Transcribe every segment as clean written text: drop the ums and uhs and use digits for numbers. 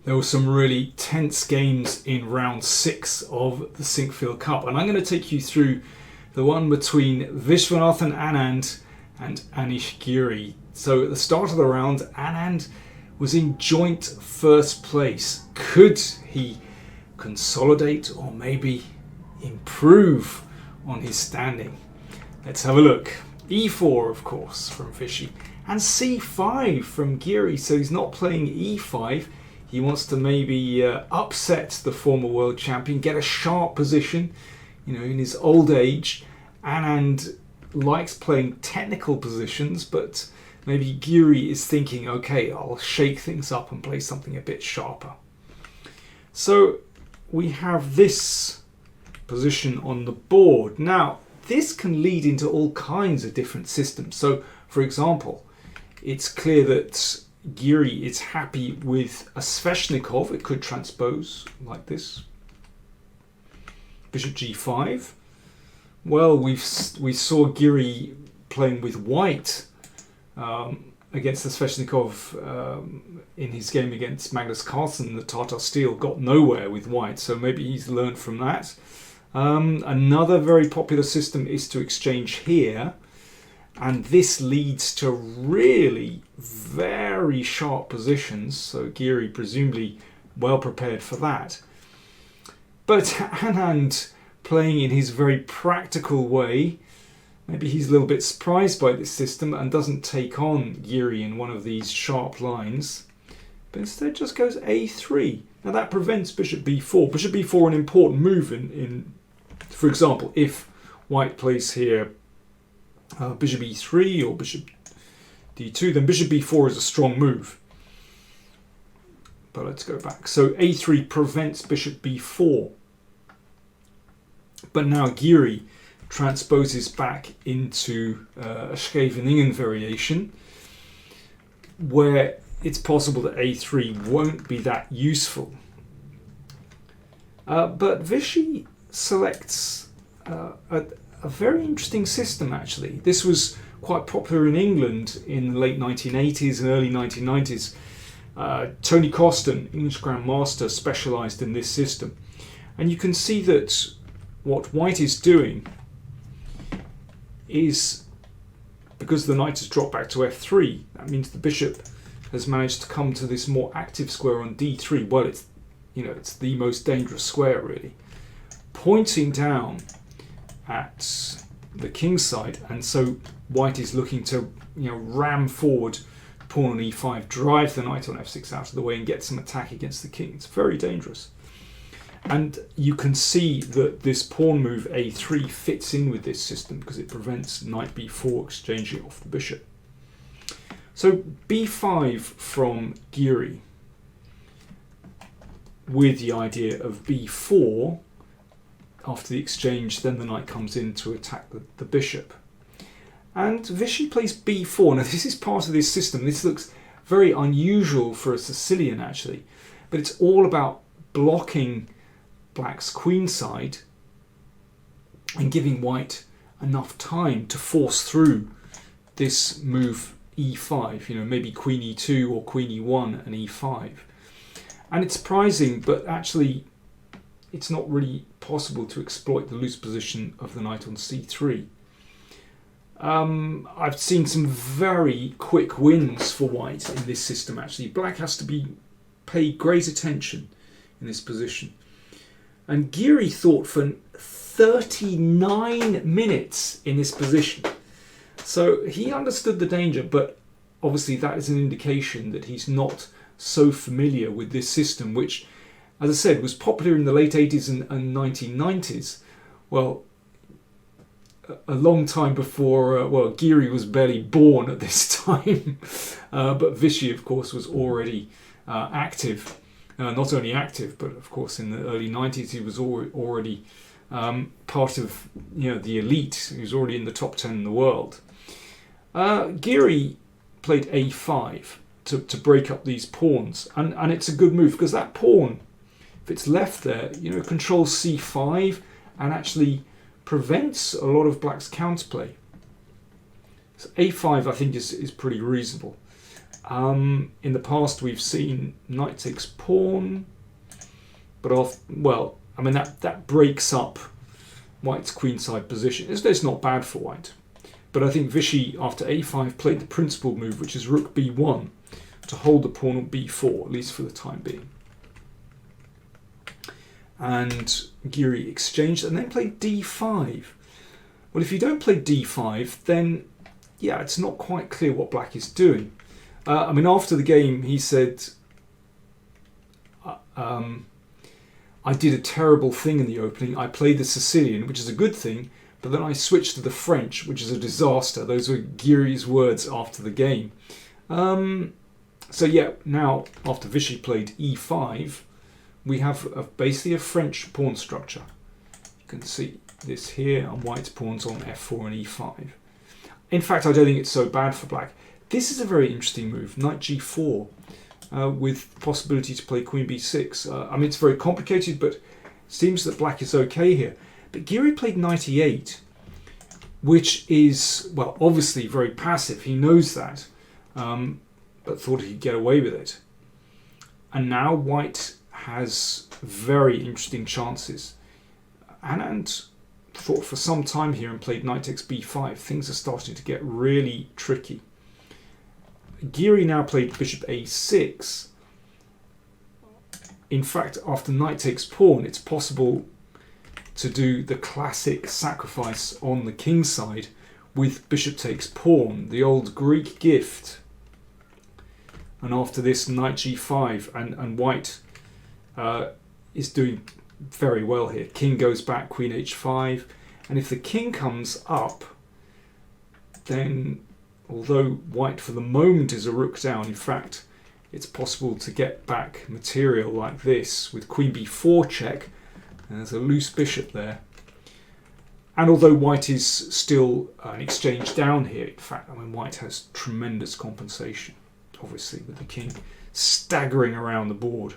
There were some really tense games in round 6 of the Sinquefield Cup, and I'm going to take you through the one between Viswanathan Anand and Anish Giri. So at the start of the round, Anand was in joint first place. Could he consolidate or maybe improve on his standing? Let's have a look. E4, of course, from Vishy, and C5 from Giri. So he's not playing E5. He wants to maybe upset the former world champion, get a sharp position. You know, in his old age, Anand likes playing technical positions, but maybe Giri is thinking, okay, I'll shake things up and play something a bit sharper. So we have this position on the board. Now, this can lead into all kinds of different systems. So, for example, it's clear that Giri is happy with a Sveshnikov. It could transpose like this. Bishop g5. Well, we saw Giri playing with white against the Sveshnikov in his game against Magnus Carlsen. The Tata Steel got nowhere with white, so maybe he's learned from that. Another very popular system is to exchange here, and this leads to really very sharp positions, so Giri presumably well prepared for that. But Anand, playing in his very practical way, maybe he's a little bit surprised by this system and doesn't take on Giri in one of these sharp lines, but instead just goes a3. Now that prevents bishop b4. Bishop b4 an important move in for example, if white plays here bishop e3 or bishop d2, then bishop b4 is a strong move. But let's go back. So a3 prevents bishop b4. But now Giri transposes back into a Scheveningen variation, where it's possible that a3 won't be that useful. But Vishy selects a very interesting system, actually. This was quite popular in England in the late 1980s and early 1990s. Tony Coston, English Grandmaster, specialised in this system. And you can see that what white is doing is, because the knight has dropped back to f3, that means the bishop has managed to come to this more active square on d3. Well, it's the most dangerous square, really, pointing down at the king's side, and so white is looking to ram forward, pawn on e5, drive the knight on f6 out of the way and get some attack against the king. It's very dangerous. And you can see that this pawn move a3 fits in with this system because it prevents knight b4 exchanging off the bishop. So b5 from Giri, with the idea of b4 after the exchange, then the knight comes in to attack the bishop. And Vishy plays b4. Now this is part of this system. This looks very unusual for a Sicilian, actually, but it's all about blocking black's queen side and giving white enough time to force through this move e5, maybe queen e2 or queen e1 and e5. And it's surprising, but actually it's not really possible to exploit the loose position of the knight on c3. I've seen some very quick wins for white in this system, actually. Black has to pay great attention in this position. And Giri thought for 39 minutes in this position. So he understood the danger, but obviously that is an indication that he's not so familiar with this system, which, as I said, was popular in the late 80s and 1990s. Well, a long time before, Giri was barely born at this time. But Vishy, of course, was already active. Not only active, but of course in the early 90s he was already part of the elite. He was already in the top 10 in the world. Giri played a5 to break up these pawns, and it's a good move because that pawn, if it's left there, controls c5 and actually prevents a lot of black's counterplay. So a5 I think is pretty reasonable. In the past, we've seen knight takes pawn, but that breaks up white's queenside position. It's not bad for white, but I think Vichy after a5 played the principal move, which is rook b1, to hold the pawn on b4, at least for the time being. And Giri exchanged and then played d5. Well, if you don't play d5, then yeah, it's not quite clear what black is doing. After the game, he said, I did a terrible thing in the opening. I played the Sicilian, which is a good thing, but then I switched to the French, which is a disaster. Those were Giri's words after the game. So yeah, now after Vichy played e5, we have basically a French pawn structure. You can see this here, and white's pawns on f4 and e5. In fact, I don't think it's so bad for black. This is a very interesting move, knight g4, with the possibility to play queen b6. It's very complicated, but it seems that black is okay here. But Giri played knight e8, which is, well, obviously very passive. He knows that, but thought he'd get away with it. And now white has very interesting chances. Anand thought for some time here and played knight takes b5. Things are starting to get really tricky. Giri now played bishop a6. In fact, after knight takes pawn, it's possible to do the classic sacrifice on the king side with bishop takes pawn, the old Greek gift. And after this, knight g5, and white is doing very well here. King goes back, queen h5, and if the king comes up, then although white for the moment is a rook down, in fact it's possible to get back material like this with queen b4 check, and there's a loose bishop there. And although white is still an exchange down here, in fact, white has tremendous compensation, obviously, with the king staggering around the board.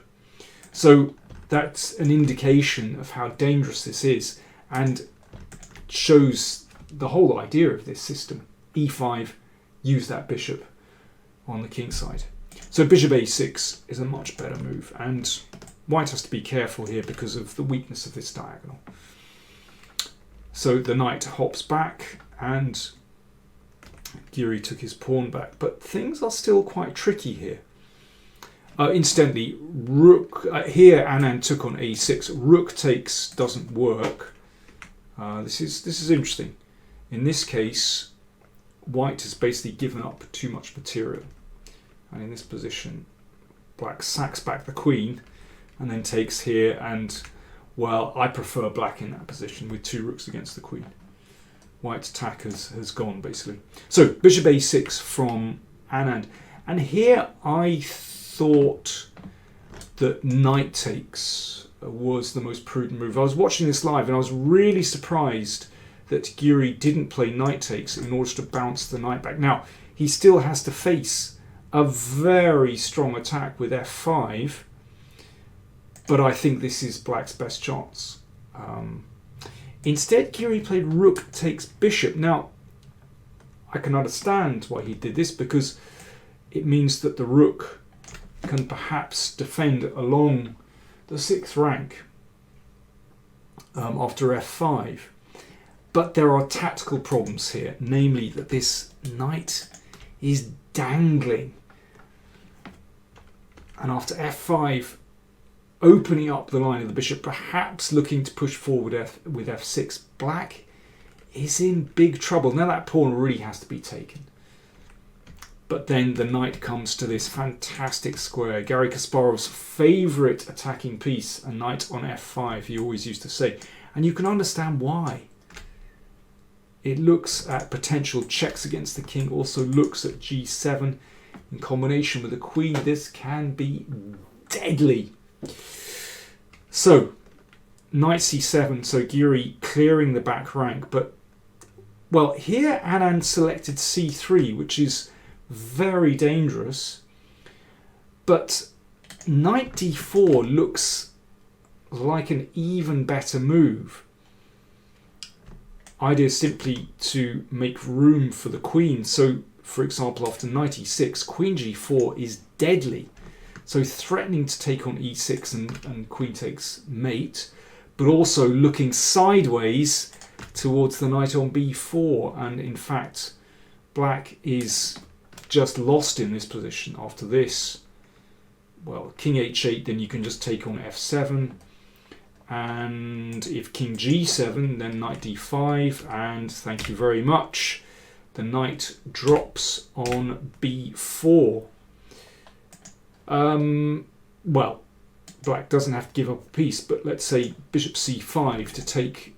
So that's an indication of how dangerous this is, and shows the whole idea of this system. e5, use that bishop on the king side. So bishop a6 is a much better move, and white has to be careful here because of the weakness of this diagonal. So the knight hops back, and Giri took his pawn back, but things are still quite tricky here. Incidentally, rook here Anand took on a6. Rook takes doesn't work. This is interesting. In this case, white has basically given up too much material, and in this position, black sacks back the queen, and then takes here. And well, I prefer black in that position with two rooks against the queen. White's attack has gone basically. So bishop a6 from Anand, and here I thought that knight takes was the most prudent move. I was watching this live and I was really surprised that Giri didn't play knight takes in order to bounce the knight back. Now, he still has to face a very strong attack with f5, but I think this is black's best chance. Instead, Giri played rook takes bishop. Now, I can understand why he did this, because it means that the rook can perhaps defend along the 6th rank after f5. But there are tactical problems here, namely that this knight is dangling. And after f5, opening up the line of the bishop, perhaps looking to push forward with f6, black is in big trouble. Now that pawn really has to be taken. But then the knight comes to this fantastic square. Garry Kasparov's favourite attacking piece, a knight on f5, he always used to say. And you can understand why. It looks at potential checks against the king, also looks at g7 in combination with the queen. This can be deadly. So, knight c7, so Giri clearing the back rank. But, well, here Anand selected c3, which is very dangerous. But knight d4 looks like an even better move. Idea is simply to make room for the queen. So for example, after knight e6, queen g4 is deadly. So threatening to take on e6 and queen takes mate, but also looking sideways towards the knight on b4. And in fact, black is just lost in this position after this. Well, king h8, then you can just take on f7. And if king g7, then knight d5. And thank you very much. The knight drops on b4. Well, black doesn't have to give up a piece, but let's say bishop c5 to take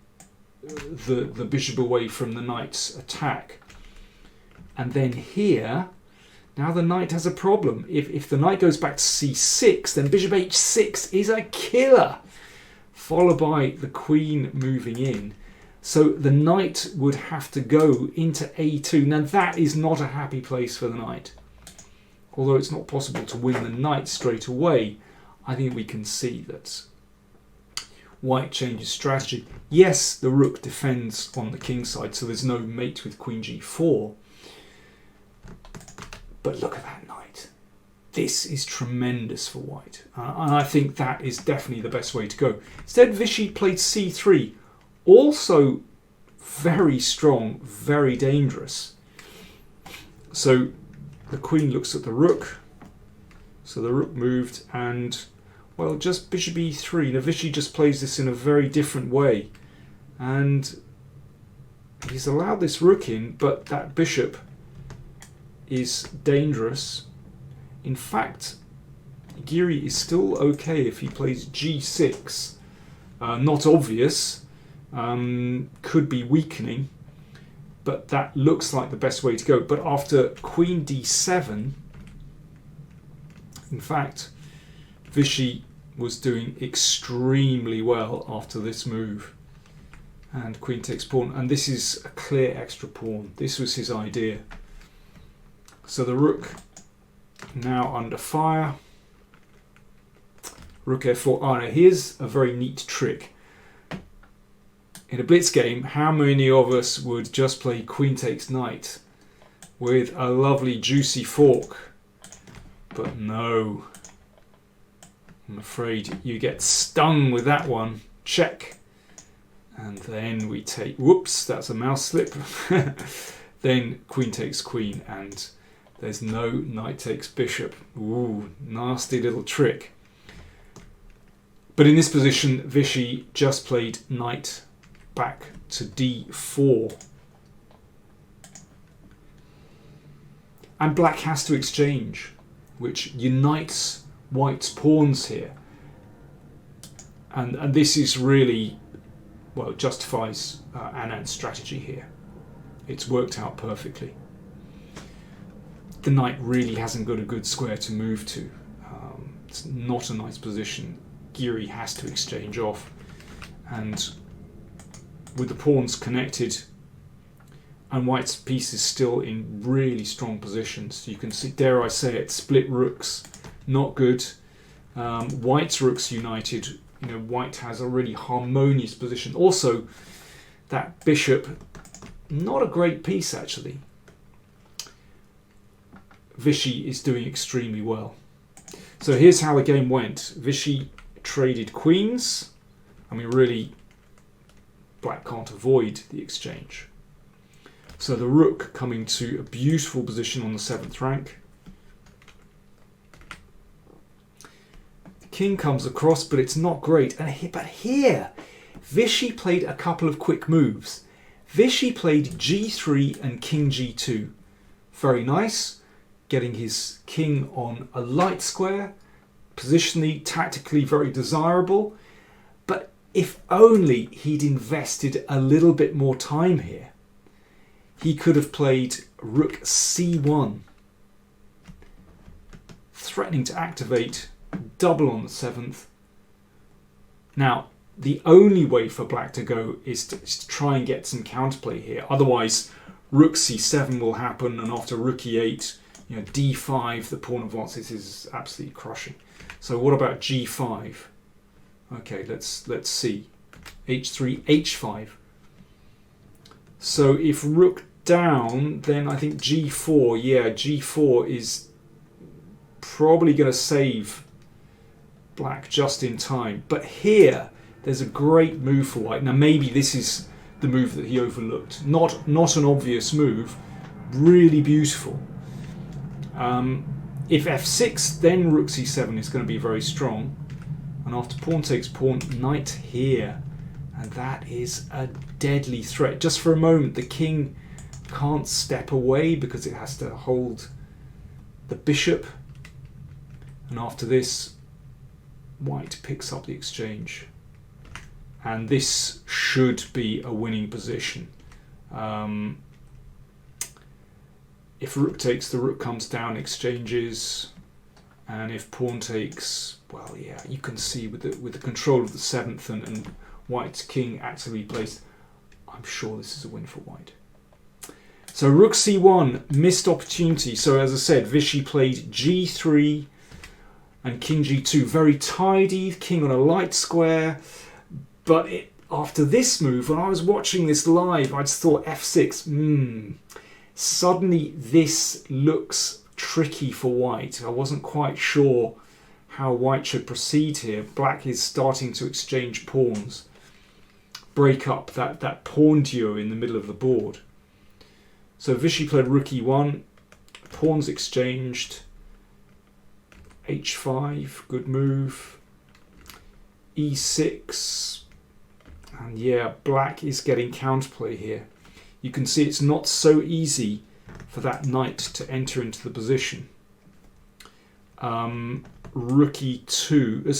the bishop away from the knight's attack. And then here, now the knight has a problem. If the knight goes back to c6, then bishop h6 is a killer, followed by the queen moving in. So the knight would have to go into a2. Now that is not a happy place for the knight. Although it's not possible to win the knight straight away, I think we can see that white changes strategy. Yes, the rook defends on the king side, so there's no mate with queen g4. But look at that knight. This is tremendous for white. And I think that is definitely the best way to go. Instead, Vichy played c3. Also very strong, very dangerous. So the queen looks at the rook. So the rook moved and, well, just bishop e3. Now Vichy just plays this in a very different way. And he's allowed this rook in, but that bishop is dangerous. In fact, Giri is still okay if he plays g6. Not obvious. Could be weakening. But that looks like the best way to go. But after queen d7, in fact, Vichy was doing extremely well after this move. And queen takes pawn. And this is a clear extra pawn. This was his idea. So the rook now under fire. Rook f4. Now here's a very neat trick. In a blitz game, how many of us would just play queen takes knight with a lovely juicy fork? But no. I'm afraid you get stung with that one. Check. And then we take... Whoops, that's a mouse slip. Then queen takes queen and there's no knight takes bishop. Ooh, nasty little trick. But in this position, Vichy just played knight back to d4. And black has to exchange, which unites white's pawns here. And this is really, well, justifies Anand's strategy here. It's worked out perfectly. The knight really hasn't got a good square to move to. It's not a nice position. Giri has to exchange off. And with the pawns connected and white's piece is still in really strong positions. You can see, dare I say it, split rooks, not good. White's rooks united. You know, white has a really harmonious position. Also, that bishop, not a great piece actually. Vichy is doing extremely well. So here's how the game went. Vichy traded queens. I mean, really, black can't avoid the exchange. So the rook coming to a beautiful position on the 7th rank. The king comes across, but it's not great. But here, Vichy played a couple of quick moves. Vichy played g3 and king g2. Very nice. Getting his king on a light square. Positionally, tactically very desirable. But if only he'd invested a little bit more time here, he could have played rook c1, threatening to activate double on the 7th. Now, the only way for black to go is to try and get some counterplay here. Otherwise, rook c7 will happen, and after rook e8, you know, d5, the pawn advances is absolutely crushing. So what about g5? Okay, let's see. h3, h5. So if rook down, then I think g4, yeah, g4 is probably going to save black just in time. But here, there's a great move for white. Now maybe this is the move that he overlooked. Not an obvious move, really beautiful. If f6, then rook c7 is going to be very strong. And after pawn takes pawn, knight here. And that is a deadly threat. Just for a moment, the king can't step away because it has to hold the bishop. And after this, white picks up the exchange. And this should be a winning position. If rook takes, the rook comes down, exchanges. And if pawn takes, well, yeah, you can see with the control of the 7th and white's king actively placed, I'm sure this is a win for white. So rook c1, missed opportunity. So as I said, Vichy played g3 and king g2. Very tidy, king on a light square. But after this move, when I was watching this live, I just thought f6, suddenly this looks tricky for white. I wasn't quite sure how white should proceed here. Black is starting to exchange pawns, break up that pawn duo in the middle of the board. So Vichy played rook e1, pawns exchanged, h5, good move, e6, and yeah, black is getting counterplay here. You can see it's not so easy for that knight to enter into the position. Rook e2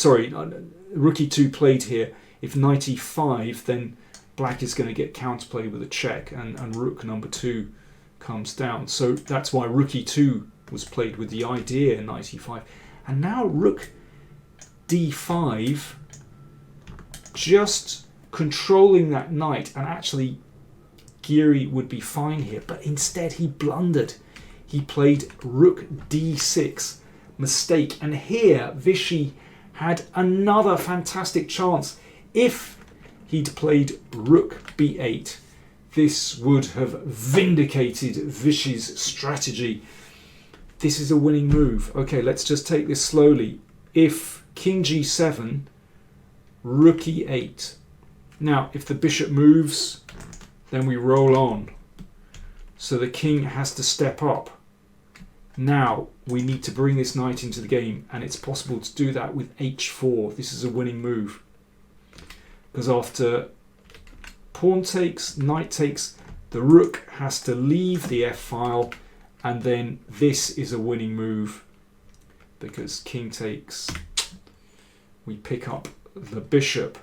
played here. If knight e5, then black is going to get counterplay with a check, and rook number 2 comes down. So that's why rook e2 was played with the idea knight e5. And now rook d5, just controlling that knight, and actually Giri would be fine here, but instead he blundered. He played rook d6, mistake, and here Vichy had another fantastic chance. If he'd played rook b8, this would have vindicated Vichy's strategy. This is a winning move. Okay, let's just take this slowly. If king g7, rook e8. Now, if the bishop moves, then we roll on. So the king has to step up. Now we need to bring this knight into the game, and it's possible to do that with h4. This is a winning move. Because after pawn takes, knight takes, the rook has to leave the f-file, and then this is a winning move. Because king takes, we pick up the bishop.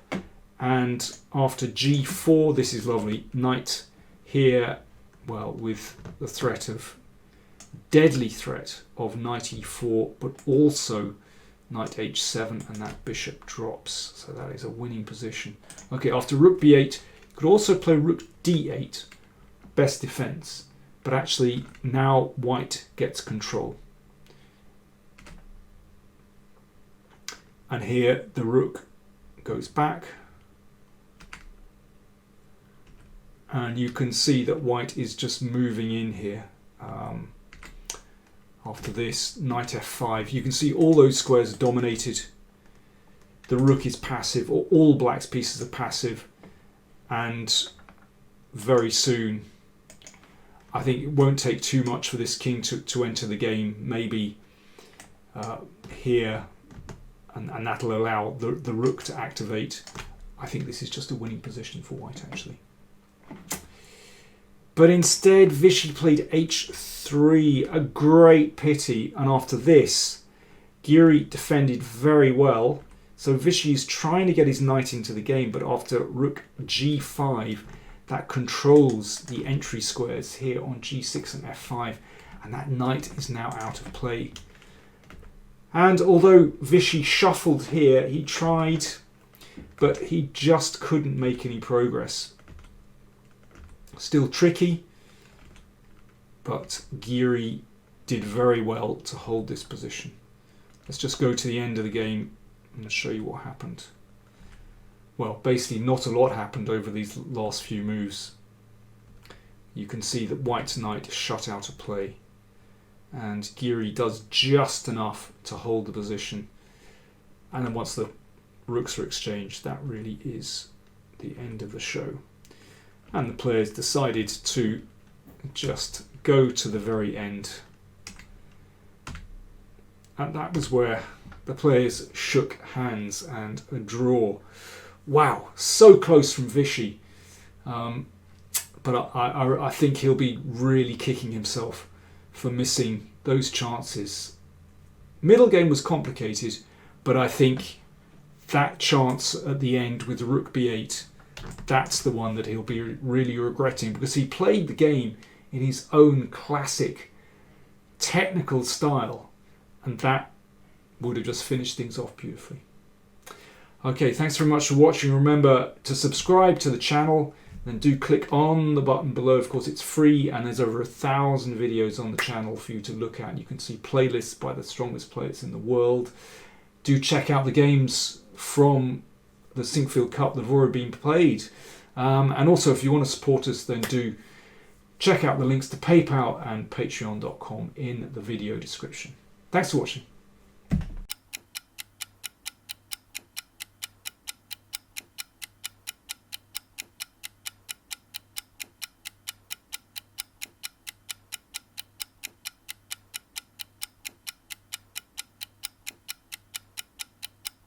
And after g4, this is lovely, knight here, well, with the threat of, deadly threat of knight e4, but also knight h7, and that bishop drops. So that is a winning position. Okay, after rook b8, you could also play rook d8, best defense. But actually, now white gets control. And here the rook goes back. And you can see that white is just moving in here. After this, knight f5, you can see all those squares are dominated. The rook is passive, or all black's pieces are passive. And very soon, I think it won't take too much for this king to enter the game. Maybe here, and that'll allow the rook to activate. I think this is just a winning position for white, actually. But instead, Vichy played h3, a great pity. And after this, Giri defended very well. So Vichy is trying to get his knight into the game, but after rook g5, that controls the entry squares here on g6 and f5, and that knight is now out of play. And although Vichy shuffled here, he tried, but he just couldn't make any progress. Still tricky, but Giri did very well to hold this position. Let's just go to the end of the game and show you what happened. Well, basically not a lot happened over these last few moves. you can see that White's knight is shut out of play, and Giri does just enough to hold the position. And then once the rooks are exchanged, that really is the end of the show. And the players decided to just go to the very end. And that was where the players shook hands, and a draw. Wow, so close from Vishy. But I think he'll be really kicking himself for missing those chances. Middle game was complicated, but I think that chance at the end with Rook b8, that's the one that he'll be really regretting, because he played the game in his own classic technical style, and that would have just finished things off beautifully. Okay, thanks very much for watching. Remember to subscribe to the channel, then do click on the button below. Of course, it's free, and there's over 1,000 videos on the channel for you to look at. You can see playlists by the strongest players in the world. Do check out the games from the Sinquefield Cup that have already been played. And also, if you want to support us, then do check out the links to PayPal and Patreon.com in the video description. Thanks for watching.